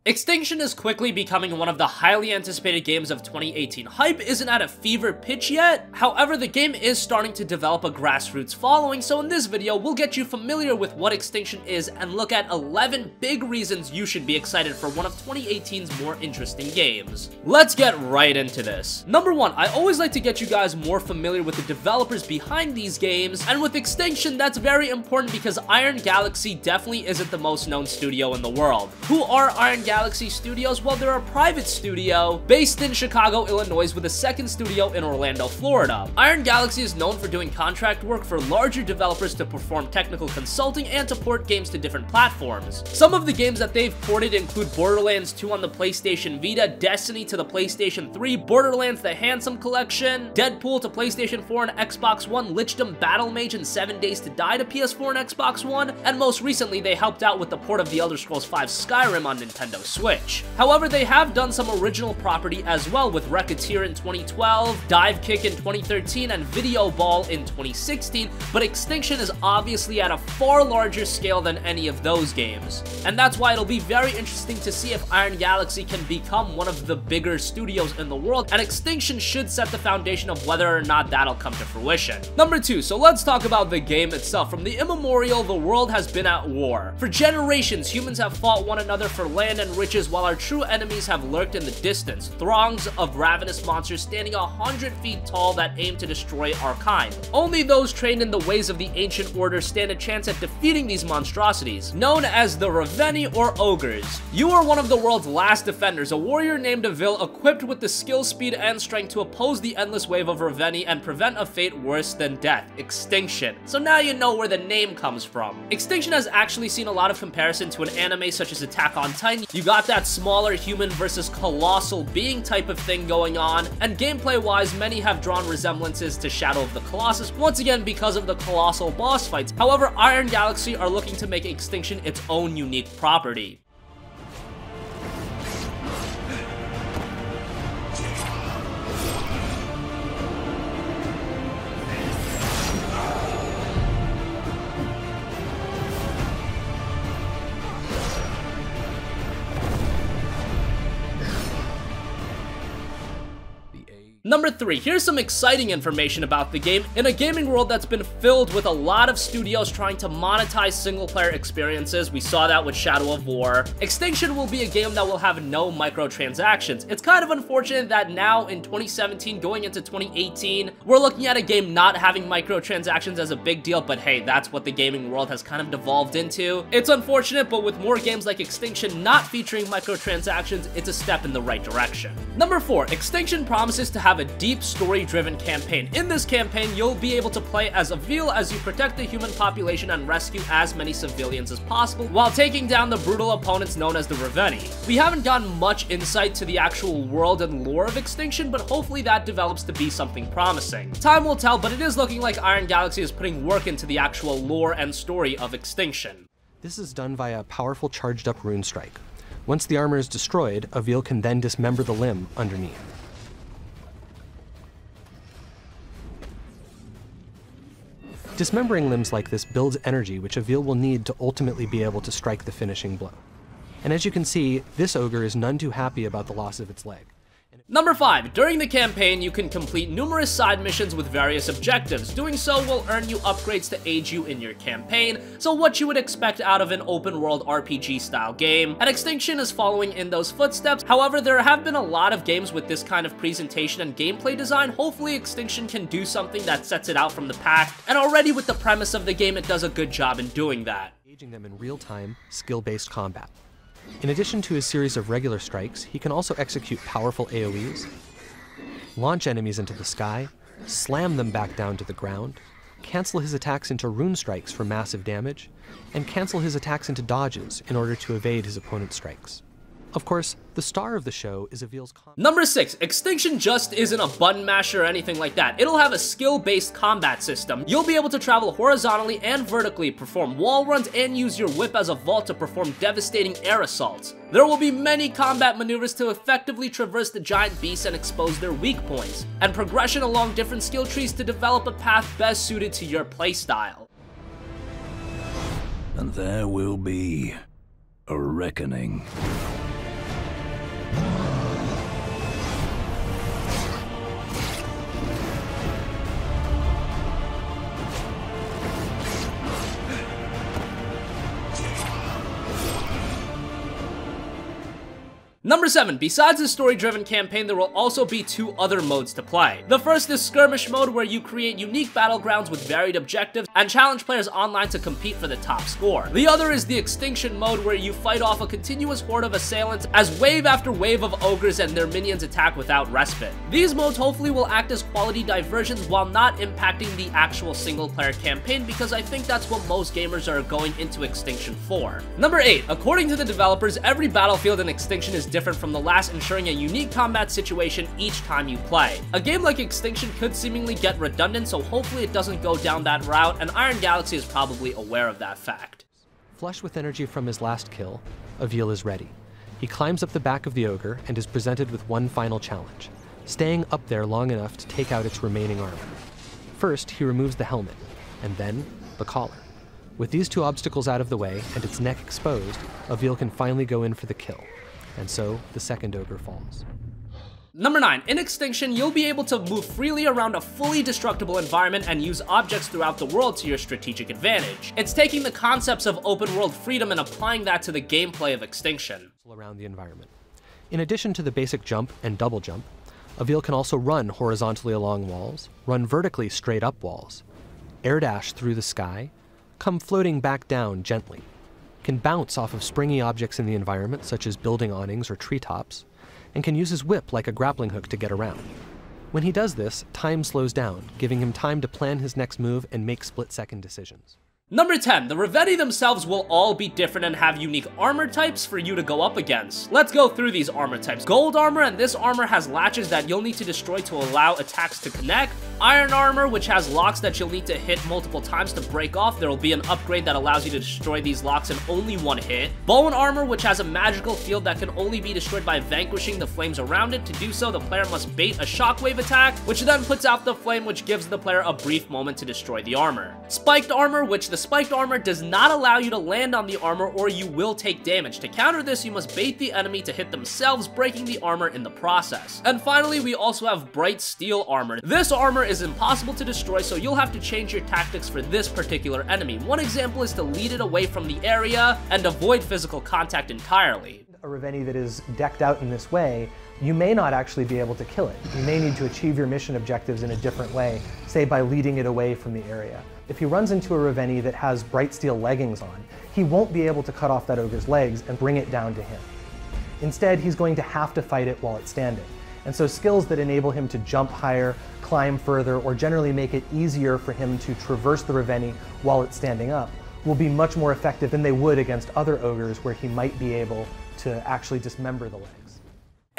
Extinction is quickly becoming one of the highly anticipated games of 2018. Hype isn't at a fever pitch yet, however the game is starting to develop a grassroots following, so in this video we'll get you familiar with what Extinction is and look at 11 big reasons you should be excited for one of 2018's more interesting games. Let's get right into this. Number 1, I always like to get you guys more familiar with the developers behind these games, and with Extinction that's very important because Iron Galaxy definitely isn't the most known studio in the world. Who are Iron Galaxy Studios? Well, they're a private studio based in Chicago, Illinois, with a second studio in Orlando, Florida. Iron Galaxy is known for doing contract work for larger developers to perform technical consulting and to port games to different platforms. Some of the games that they've ported include Borderlands 2 on the PlayStation Vita, Destiny to the PlayStation 3, Borderlands the Handsome Collection, Deadpool to PlayStation 4 and Xbox One, Lichdom Battle Mage and 7 Days to Die to PS4 and Xbox One, and most recently they helped out with the port of The Elder Scrolls V Skyrim on Nintendo Switch. However, they have done some original property as well, with Racketeer in 2012, Dive Kick in 2013, and Video Ball in 2016, but Extinction is obviously at a far larger scale than any of those games. And that's why it'll be very interesting to see if Iron Galaxy can become one of the bigger studios in the world, and Extinction should set the foundation of whether or not that'll come to fruition. Number 2, so let's talk about the game itself. From the immemorial, the world has been at war. For generations, humans have fought one another for land and riches, while our true enemies have lurked in the distance, throngs of ravenous monsters standing 100 feet tall that aim to destroy our kind. Only those trained in the ways of the ancient order stand a chance at defeating these monstrosities, known as the Ravenii or ogres. You are one of the world's last defenders, a warrior named Avil equipped with the skill, speed, and strength to oppose the endless wave of Ravenii and prevent a fate worse than death, Extinction. So now you know where the name comes from. Extinction has actually seen a lot of comparison to an anime such as Attack on Titan. You got that smaller human versus colossal being type of thing going on, and gameplay wise many have drawn resemblances to Shadow of the Colossus, once again because of the colossal boss fights. However, Iron Galaxy are looking to make Extinction its own unique property. Number 3, here's some exciting information about the game. In a gaming world that's been filled with a lot of studios trying to monetize single-player experiences, we saw that with Shadow of War, Extinction will be a game that will have no microtransactions. It's kind of unfortunate that now in 2017, going into 2018, we're looking at a game not having microtransactions as a big deal, but hey, that's what the gaming world has kind of devolved into. It's unfortunate, but with more games like Extinction not featuring microtransactions, it's a step in the right direction. Number 4, Extinction promises to have a deep story-driven campaign. In this campaign, you'll be able to play as Avil as you protect the human population and rescue as many civilians as possible while taking down the brutal opponents known as the Ravenii. We haven't gotten much insight to the actual world and lore of Extinction, but hopefully that develops to be something promising. Time will tell, but it is looking like Iron Galaxy is putting work into the actual lore and story of Extinction. This is done via a powerful charged-up rune strike. Once the armor is destroyed, Avil can then dismember the limb underneath. Dismembering limbs like this builds energy which Avil will need to ultimately be able to strike the finishing blow. And as you can see, this ogre is none too happy about the loss of its leg. Number 5, during the campaign, you can complete numerous side missions with various objectives. Doing so will earn you upgrades to aid you in your campaign, so what you would expect out of an open world RPG style game. And Extinction is following in those footsteps. However, there have been a lot of games with this kind of presentation and gameplay design. Hopefully Extinction can do something that sets it out from the pack, and already with the premise of the game, it does a good job in doing that. Engaging them in real-time, skill-based combat. In addition to his series of regular strikes, he can also execute powerful AoEs, launch enemies into the sky, slam them back down to the ground, cancel his attacks into rune strikes for massive damage, and cancel his attacks into dodges in order to evade his opponent's strikes. Of course, the star of the show is Avil's combat. Number 6, Extinction just isn't a button masher or anything like that. It'll have a skill-based combat system. You'll be able to travel horizontally and vertically, perform wall runs, and use your whip as a vault to perform devastating air assaults. There will be many combat maneuvers to effectively traverse the giant beasts and expose their weak points, and progression along different skill trees to develop a path best suited to your playstyle. And there will be a reckoning. Number 7. Besides the story-driven campaign, there will also be 2 other modes to play. The first is Skirmish mode, where you create unique battlegrounds with varied objectives and challenge players online to compete for the top score. The other is the Extinction mode, where you fight off a continuous horde of assailants as wave after wave of ogres and their minions attack without respite. These modes hopefully will act as quality diversions while not impacting the actual single-player campaign, because I think that's what most gamers are going into Extinction for. Number 8. According to the developers, every battlefield in Extinction is different from the last, ensuring a unique combat situation each time you play. A game like Extinction could seemingly get redundant, so hopefully it doesn't go down that route, and Iron Galaxy is probably aware of that fact. Flush with energy from his last kill, Avil is ready. He climbs up the back of the ogre and is presented with one final challenge, staying up there long enough to take out its remaining armor. First, he removes the helmet, and then the collar. With these 2 obstacles out of the way and its neck exposed, Avil can finally go in for the kill. And so, the second ogre falls. Number 9. In Extinction, you'll be able to move freely around a fully destructible environment and use objects throughout the world to your strategic advantage. It's taking the concepts of open world freedom and applying that to the gameplay of Extinction. Around the environment. In addition to the basic jump and double jump, Avil can also run horizontally along walls, run vertically straight up walls, air dash through the sky, come floating back down gently, can bounce off of springy objects in the environment, such as building awnings or treetops, and can use his whip like a grappling hook to get around. When he does this, time slows down, giving him time to plan his next move and make split-second decisions. Number 10. The Ravenii themselves will all be different and have unique armor types for you to go up against. Let's go through these armor types. Gold armor, and this armor has latches that you'll need to destroy to allow attacks to connect. Iron armor, which has locks that you'll need to hit multiple times to break off. There will be an upgrade that allows you to destroy these locks in only one hit. Bone armor, which has a magical field that can only be destroyed by vanquishing the flames around it. To do so, the player must bait a shockwave attack, which then puts out the flame, which gives the player a brief moment to destroy the armor. Spiked armor, which the spiked armor does not allow you to land on the armor or you will take damage. To counter this, you must bait the enemy to hit themselves, breaking the armor in the process. And finally, we also have bright steel armor. This armor is impossible to destroy, so you'll have to change your tactics for this particular enemy. One example is to lead it away from the area and avoid physical contact entirely. A Ravenii that is decked out in this way, you may not actually be able to kill it. You may need to achieve your mission objectives in a different way, say by leading it away from the area. If he runs into a Ravenii that has bright steel leggings on, he won't be able to cut off that ogre's legs and bring it down to him. Instead, he's going to have to fight it while it's standing. And so skills that enable him to jump higher, climb further, or generally make it easier for him to traverse the Ravenii while it's standing up will be much more effective than they would against other ogres where he might be able to actually dismember the legs.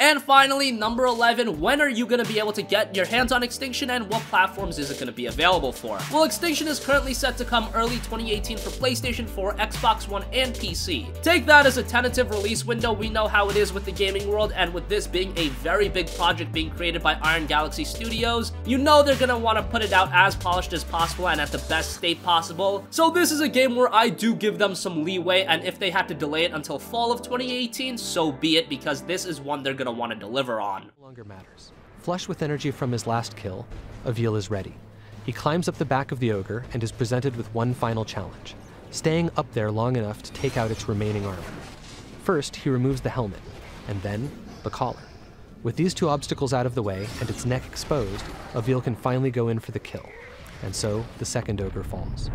And finally, number 11, when are you going to be able to get your hands on Extinction and what platforms is it going to be available for? Well, Extinction is currently set to come early 2018 for PlayStation 4, Xbox One, and PC. Take that as a tentative release window. We know how it is with the gaming world, and with this being a very big project being created by Iron Galaxy Studios, you know they're going to want to put it out as polished as possible and at the best state possible. So this is a game where I do give them some leeway, and if they had to delay it until fall of 2018, so be it, because this is one they're going to want to deliver on. No longer matters. Flush with energy from his last kill, Avil is ready. He climbs up the back of the ogre and is presented with one final challenge, staying up there long enough to take out its remaining armor. First, he removes the helmet, and then the collar. With these 2 obstacles out of the way and its neck exposed, Avil can finally go in for the kill. And so, the second ogre falls.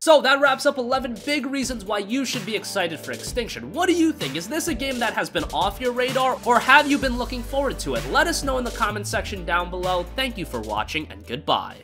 So that wraps up 11 big reasons why you should be excited for Extinction. What do you think? Is this a game that has been off your radar, or have you been looking forward to it? Let us know in the comments section down below. Thank you for watching, and goodbye.